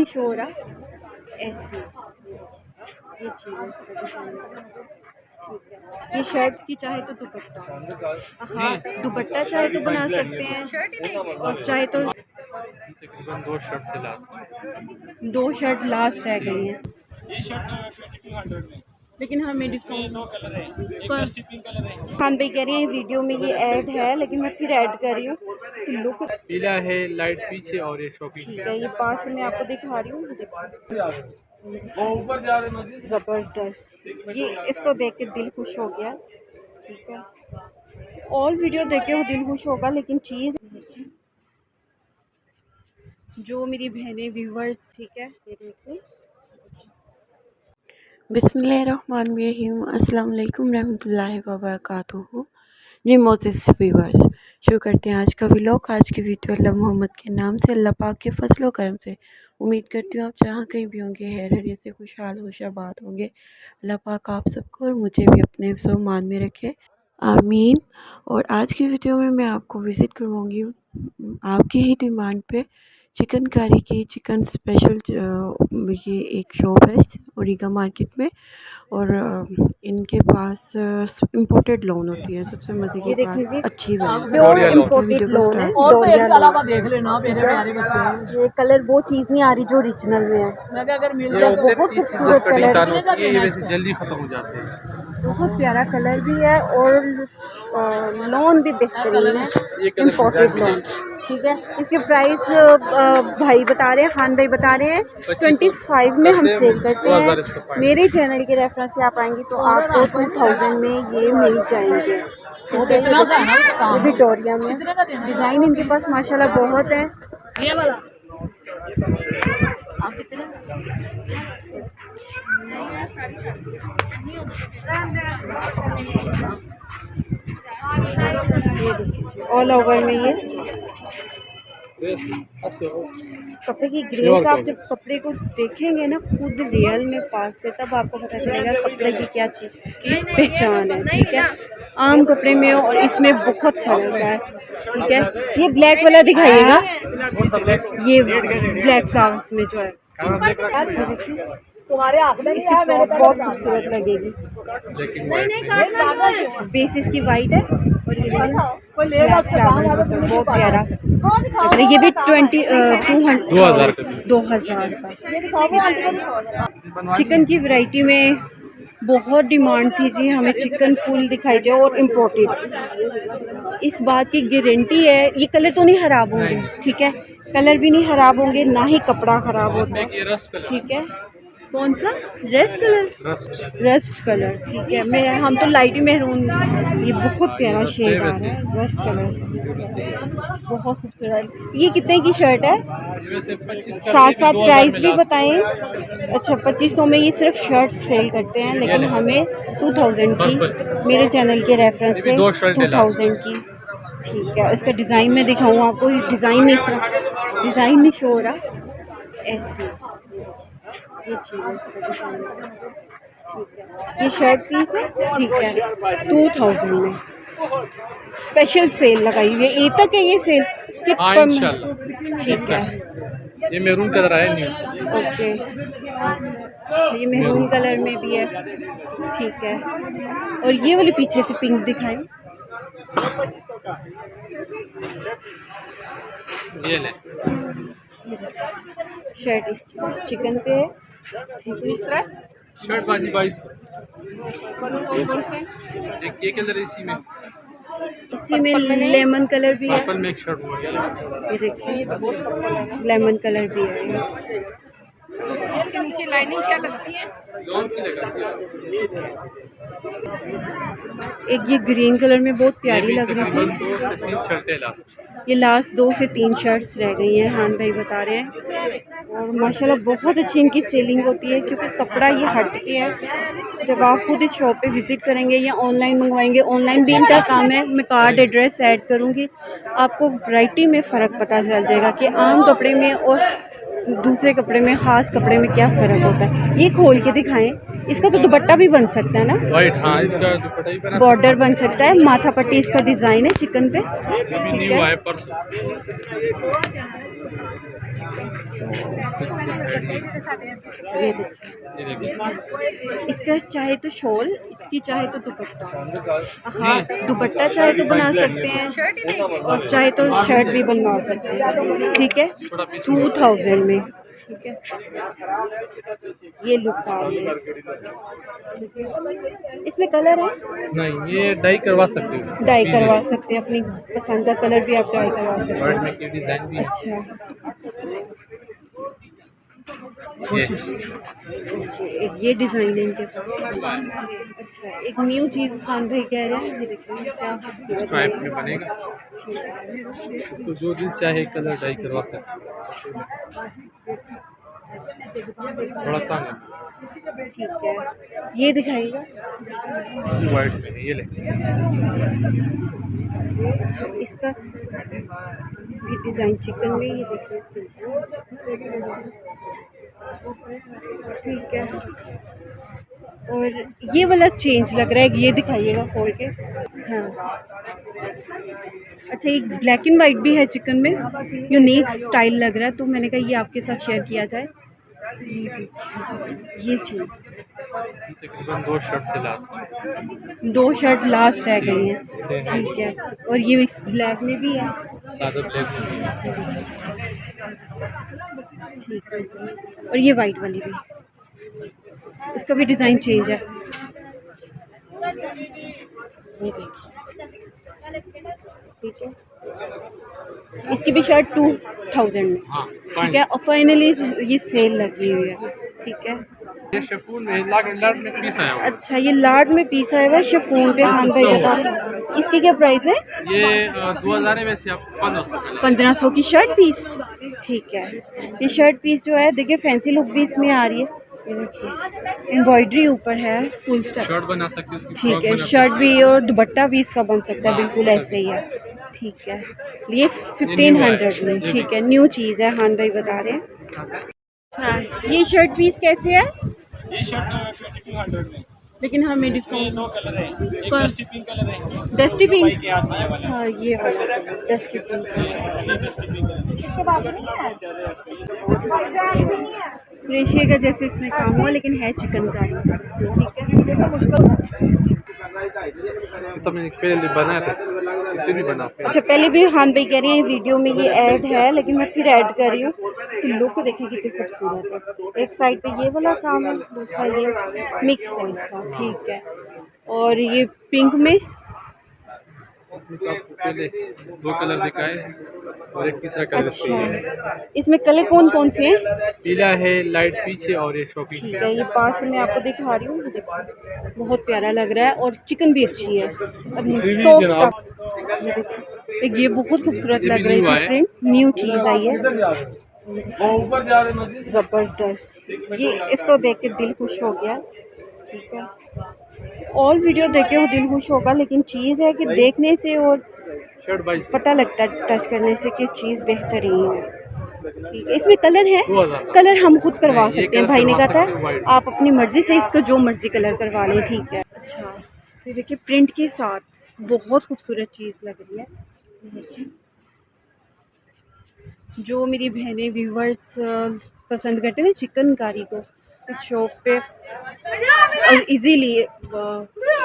Show हो रहा। ऐसी ये चीज़ है, ठीक है। ये शर्ट की चाहे तो दुपट्टा, हाँ दुपट्टा चाहे तो बना सकते हैं, और चाहे तो तकरीबन दो शर्ट लास्ट रह गई हैं। ये शर्ट 1500 में, लेकिन हमें इसमें दो कलर है, एक पर डस्टी पिंक कलर है, खान भाई कह रहे हैं वीडियो में ये ऐड है, लेकिन मैं फिर ऐड कर रही हूँ। इसकी लुक पीला है लाइट पीछे और ये शॉपिंग ठीक है। ये पास में आपको दिखा रही हूँ, ऊपर जा रहे हैं। ज़बरदस्त, ये इसको देख के दिल खुश हो गया। ठीक है, ऑल वीडियो देखे हो दिल खुश होगा, लेकिन चीज़ जो मेरी बहनें व्यूवर्स, ठीक है, ये देखिए। बिस्मिल्लाहिर्रहमानिर्रहीम, अस्सलाम वालेकुम रहमतुल्लाहि व बरकातुहू। जी मोज़िज़ व्यूवर्स, शुरू करते हैं आज का व्लॉग। आज की वीडियो अल्लाह मोहम्मद के नाम से, अल्लाह पाक के फजल करम से। उम्मीद करती हूँ आप जहाँ कहीं भी होंगे हैरियत से खुशहाल होशाबाद होंगे। अल्लाह पाक आप सबको और मुझे भी अपने मान में रखे, आमीन। और आज की वीडियो में मैं आपको विज़िट करवाऊँगी आपकी ही डिमांड पे चिकन कारी की, चिकन स्पेशल। ये एक शॉप है ओरिगा मार्केट में, और इनके पास इम्पोर्टेड लोन होती है। सबसे मज़े की बात, अच्छी इम्पोर्टेड लोन है। देख लेना मेरे प्यारे बच्चे, ये कलर वो चीज़ नहीं आ रही जो ओरिजिनल में है। बहुत खूबसूरत कलर, जल्दी खत्म हो जाते हैं। बहुत प्यारा कलर भी है, और लोन भी बेहतरीन है, इम्पोर्टेड लोन। ठीक है, इसके प्राइस भाई बता रहे हैं, खान भाई बता रहे हैं 25 में हम सेल करते हैं। मेरे चैनल के रेफरेंस से आप आएंगी तो आपको 2000 में ये मिल जाएंगे। विक्टोरिया में डिज़ाइन इनके पास माशाल्लाह बहुत है। ये देखिए ऑल ओवर में ये कपड़े की ग्रेस। आप जब कपड़े को देखेंगे ना खुद रियल में पास से, तब आपको पता चलेगा कपड़े की क्या चीज़ पहचान है। ठीक है, आम कपड़े में और इसमें बहुत फ़र्क है। ठीक है, ये ब्लैक वाला दिखाइएगा, ये ब्लैक फ्लावर्स में जो है तुम्हारे बहुत खूबसूरत लगेगी। बेसिस की वाइट है, और ये बहुत प्यारा। ये भी 2000 का। चिकन की वैरायटी में बहुत डिमांड थी जी, हमें चिकन फुल दिखाई जाए और इम्पोर्टेड। इस बात की गारंटी है, ये कलर तो नहीं ख़राब होंगे। ठीक है, कलर भी नहीं ख़राब होंगे, ना ही कपड़ा ख़राब होता है। ठीक है, कौन सा रस्ट कलर। ठीक है, मैं हम तो लाइट मेहरून, ये बहुत प्यारा शेड आ रहा है रस्ट कलर, बहुत खूबसूरत। ये कितने की शर्ट है? साथ साथ प्राइस भी बताएं। अच्छा, 2500 में ये सिर्फ शर्ट सेल करते हैं, लेकिन हमें 2000 की, मेरे चैनल के रेफरेंस से 2000 की। ठीक है, इसका डिज़ाइन में दिखाऊँ आपको। डिज़ाइन नहीं शो हो रहा। ऐसी ये चीज़ है, ठीक है। ये शर्ट पीस है, ठीक है, 2000 में स्पेशल सेल लगाई हुई है। ए तक है ये सेल ठीक है। ये मैरून कलर है न्यू। ओके, ये मैरून कलर में भी है। ठीक है, और ये वाली पीछे से पिंक दिखाएं। ये ले शर्ट चिकन पे है, इस तरह शर्ट बाजी 22। ये कलर इसी में लेमन कलर भी है। में एक शर्ट ये देखिए लेमन कलर भी है। इसके नीचे लाइनिंग क्या लगती है? एक ये ग्रीन कलर में बहुत प्यारी लग रही थी। ये लास्ट 2 से 3 शर्ट्स रह गई हैं, हान भाई बता रहे हैं। और माशाल्लाह बहुत अच्छी इनकी सेलिंग होती है, क्योंकि कपड़ा ये हट के है। जब आप खुद इस शॉप पे विज़िट करेंगे या ऑनलाइन मंगवाएंगे, ऑनलाइन भी इनका काम है। मैं कार्ड एड्रेस ऐड करूँगी, आपको वैरायटी में फ़र्क पता चल जाएगा कि आम कपड़े में और दूसरे कपड़े में, ख़ास कपड़े में क्या फ़र्क होता है। ये खोल के दिखाएं। इसका तो दुपट्टा भी बन सकता है ना, वाइट। हाँ, इसका दुपट्टा भी बना, बॉर्डर बन सकता है। माथा पट्टी इसका डिज़ाइन है चिकन पे। ठीक है, ये देखिए, ये देखिए इसका चाहे तो शॉल, इसकी चाहे तो दुपट्टा। हाँ, दुपट्टा चाहे तो बना सकते हैं और चाहे तो शर्ट भी बनवा सकते हैं। ठीक है, 2000 में। ठीक है, ये लुक आ रही है इसमें। कलर है नहीं, ये डाई करवा सकते हो, डाई करवा सकते हैं, अपनी पसंद का कलर भी आप डाई करवा सकते वर्ड हैं। में की डिजाइन भी है। अच्छा, ये एक ये डिज़ाइन है इनके पास। अच्छा, एक न्यू चीज़ खान भाई कह रहे हैं, ये देखिए क्या खूबसूरत स्ट्राइप है। में बनेगा, इसको जो दिल चाहे कलर डाई करवा सकते हो। थोड़ा तंग है। ठीक है, ये दिखाइएगा। वाइट में है, ये ले। इसका भी डिज़ाइन चिकन में, ये देखिए सिंपल। ठीक है, और ये वाला चेंज लग रहा है, ये दिखाइएगा खोल के। हाँ, अच्छा, एक ब्लैक एंड वाइट भी है चिकन में, यूनिक स्टाइल लग रहा है, तो मैंने कहा ये आपके साथ शेयर किया जाए। ये चीज़ तकरीबन 2 शर्ट से लास्ट 2 शर्ट लास्ट रह गई हैं। ठीक है, और ये ब्लैक में भी है। सादा ब्लैक में भी है। ठीक है, और ये वाइट वाली भी, इसका भी डिज़ाइन चेंज है। ये देखिए, ठीक है, इसकी भी शर्ट 2000 में। हाँ, ठीक है, और फाइनली ये सेल लगी हुई है। ठीक है, ये शिफॉन में लाट में पीस आया हुआ है। अच्छा, ये लाट में पीस आया हुआ है शिफॉन पे। खान भाई बता रहे हैं इसकी क्या प्राइस है? ये 2000 है वैसे, आप 1500 का 1500 की शर्ट पीस। ठीक है, ये शर्ट पीस जो है देखिए फैंसी लुक भी इसमें आ रही है। ये देखिए, एम्ब्रॉयडरी ऊपर है, फुल स्टॉप। शर्ट बना सकते हो, ठीक है, शर्ट भी और दुपट्टा भी इसका बन सकता है, बिल्कुल ऐसे ही है। ठीक है, ये 1500 में। ठीक है, न्यू चीज़ है, खान भाई बता रहे हैं। हाँ, ये शर्ट पीस कैसे है? ये शर्ट 5200 में, लेकिन हमें इसमें डिस्काउंट 2 कलर है, एक पर- डस्टी पिंक कलर है, डस्टी भाई पिंक। के हाथ में ये वाला, हाँ, ये वाला डस्टी पिंक। ये डस्टी पिंक क्रेशिया का जैसे इसमें काम हुआ, लेकिन है चिकनकारी। ठीक है, तो मैंने पहले बनाया था, फिर भी बना। अच्छा, पहले भी खान भाई कह रहे हैं वीडियो में ये ऐड है, लेकिन मैं फिर ऐड कर रही हूँ। इसकी लुक देखें कितनी खूबसूरत है। एक साइड पे ये वाला काम है, दूसरा ये मिक्स है इसका। ठीक है, और ये पिंक में। इसमें तो आपको पहले 2 कलर दिखाए और एक तीसरा कलर इसमें ये है। अच्छा, इसमें कलर कौन कौन से हैं? पीला है लाइट पीछे और ये शॉपिंग ठीक है, ये पास में आपको दिखा रही हूँ, देखो बहुत प्यारा लग रहा है, और चिकन भी अच्छी है, सॉफ्ट। ये देखिए, एक ये बहुत खूबसूरत लग रही है प्रिंट, न्यू चीज़ आई है, ज़बरदस्त। ये इसको देख के दिल खुश हो गया। ठीक है, और वीडियो देख के वो दिल खुश होगा, लेकिन चीज़ है कि देखने से और शर्ट बाई पता लगता है टच करने से कि चीज़ बेहतरीन है। ठीक है, इसमें कलर है, 2000 कलर हम खुद करवा ये सकते हैं। कलर भाई ने करवा कहा सकते हो, था white। आप अपनी मर्ज़ी से इसको जो मर्ज़ी कलर करवा लें। ठीक है, अच्छा, फिर देखिए प्रिंट के साथ बहुत खूबसूरत चीज़ लग रही है। देखिए, जो मेरी बहनें व्यूवर्स पसंद करते हैं ना चिकनकारी को, इस शॉप पे इजीली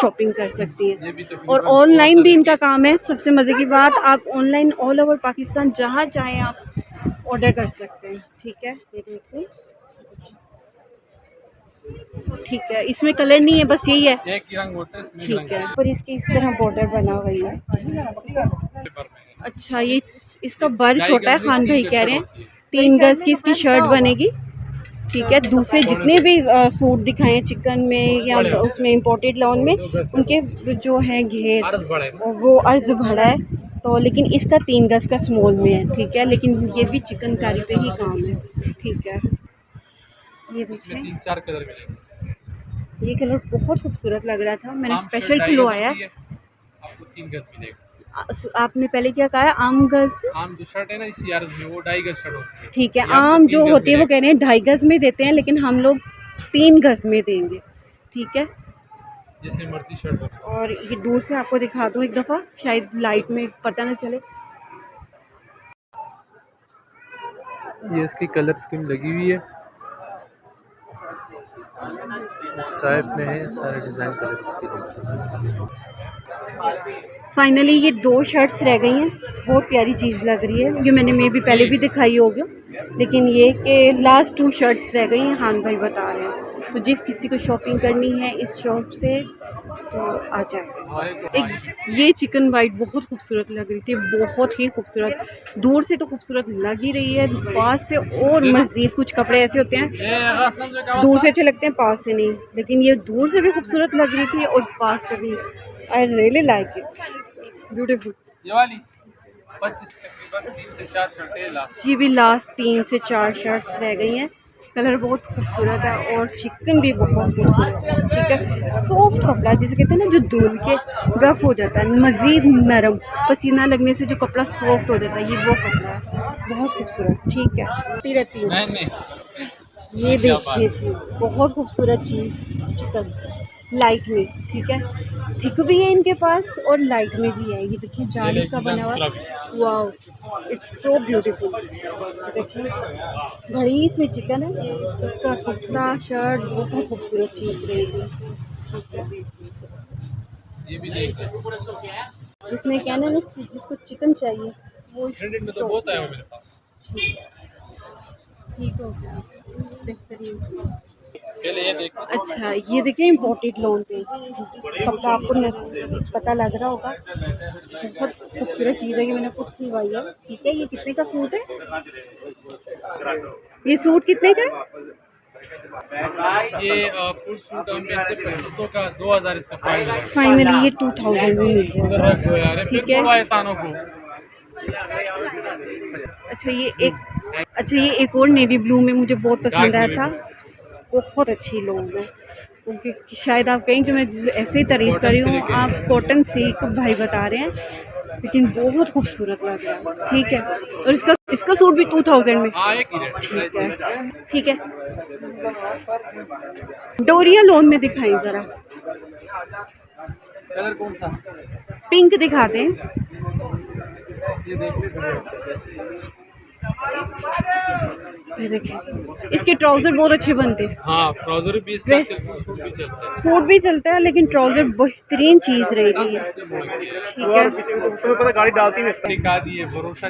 शॉपिंग कर सकती ये हैं। भी तो और ऑनलाइन भी इनका काम है। सबसे मज़े की बात, आप ऑनलाइन ऑल ओवर पाकिस्तान जहाँ चाहें आप ऑर्डर कर सकते हैं। ठीक है, ये देखिए, ठीक है, इसमें कलर नहीं है, बस यही है। एक ही रंग होता है, इसमें ठीक है, पर इसकी इस तरह बॉर्डर बना हुई है। अच्छा, ये इसका बर छोटा है, खान भाई कह रहे हैं 3 गज की इसकी शर्ट बनेगी। ठीक है, दूसरे जितने भी सूट दिखाए हैं चिकन में या उसमें इम्पोर्टेड लॉन में, उनके जो है घेर वो अर्ज भरा है, तो लेकिन इसका 3 गज का स्मॉल में है। ठीक है, लेकिन ये भी चिकनकारी पे ही काम है। ठीक है, ये देखिए, 3-4 कलर मिलेंगे। ये कलर बहुत खूबसूरत लग रहा था, मैंने आम स्पेशल शर्ट खिलवाया। ढाई गज की है, आपको 3 गज मिलेगा। आपने पहले क्या कहा है? आम गज। आम जो शर्ट है ना इसी अर्ज में, वो 2.5 गज शर्ट होती है। ठीक है, ये आपको आम 3 जो गज होती है वो मिलेगा। कह रहे हैं 2.5 गज में देते हैं, लेकिन हम लोग 3 गज में देंगे। ठीक है, जैसे मर्जी शर्ट बने। और ये दूर से आपको दिखा दूँ एक दफ़ा, शायद लाइट में पता ना चले। ये इसकी कलर स्कीम लगी हुई है, इस टाइप में है सारे डिज़ाइन कलर इसके लिए। फाइनली ये 2 शर्ट्स रह गई हैं, बहुत प्यारी चीज़ लग रही है। ये मैंने मे भी पहले भी दिखाई होगी, लेकिन ये कि लास्ट 2 शर्ट्स रह गई हैं। हान भाई बता रहे हैं, तो जिस किसी को शॉपिंग करनी है इस शॉप से तो आ जाए। एक ये चिकन वाइट बहुत खूबसूरत लग रही थी, बहुत ही खूबसूरत। दूर से तो खूबसूरत लग ही रही है, पास से और मज़ीद। कुछ कपड़े ऐसे होते हैं दूर से अच्छे लगते हैं, पास से नहीं, लेकिन ये दूर से भी खूबसूरत लग रही थी और पास से भी। I really like it, beautiful. ये वाली 25 तकरीबन 3 से 4 शर्टें लास्ट। ये भी लास्ट 3 से 4 शर्ट्स रह गई हैं। कलर बहुत खूबसूरत है और चिकन भी बहुत खूबसूरत है। ठीक है, सॉफ्ट कपड़ा जिसे कहते हैं ना, जो धुल के गफ हो जाता है, मज़ीद नरम, पसीना लगने से जो कपड़ा सॉफ्ट हो जाता है, ये वो कपड़ा है, बहुत खूबसूरत। ठीक है, रहती हूँ। ये देखिए जी, बहुत खूबसूरत चीज़, चिकन लाइट में। ठीक है, थिक भी है इनके पास और लाइट में भी है। ये देखिए जाल इसका बना हुआ, वाओ इट्स सो ब्यूटीफुल। देखिए घड़ी इसमें चिकन है, इसका कुर्ता शर्ट बहुत खूबसूरत चीज़ रहेगी। ये भी देखिए, जिसने कहना ना जिसको चिकन चाहिए वो ब्रांडेड में तो बहुत आया हुआ मेरे पास। ठीक हो गया, बेहतरीन। पहले ये देखो। अच्छा, ये देखिए इम्पोर्टेड लोन पे कपड़ा, आपको पता लग रहा होगा, बहुत खूबसूरत चीज़ है कि मैंने खुद सिलवाई है। ठीक है, ये कितने का सूट है? ये सूट कितने का है? ये फुल सूट हम बेचते 2500 का, 2000 इसका फाइनल। फाइनली ये 2000 में मिल जाएगा। ठीक है। अच्छा ये एक और नेवी ब्लू में मुझे बहुत पसंद आया था, बहुत अच्छी लोग है, क्योंकि शायद आप कहें कि मैं ऐसे ही तारीफ़ कर रही हूँ, आप कॉटन सिल्क भाई बता रहे हैं, लेकिन बहुत खूबसूरत लग रहा है। ठीक है, और इसका सूट भी 2000 में। ठीक है, डोरिया लोन में दिखाई ज़रा, कलर कौन सा? पिंक दिखा दें। ये देखिए, इसके ट्राउज़र बहुत अच्छे बनते हैं। हाँ, ट्राउजर भी इसका, सूट भी चलता है, लेकिन ट्राउज़र बेहतरीन चीज़ रहेगी। ठीक है, गाड़ी डालती है, भरोसा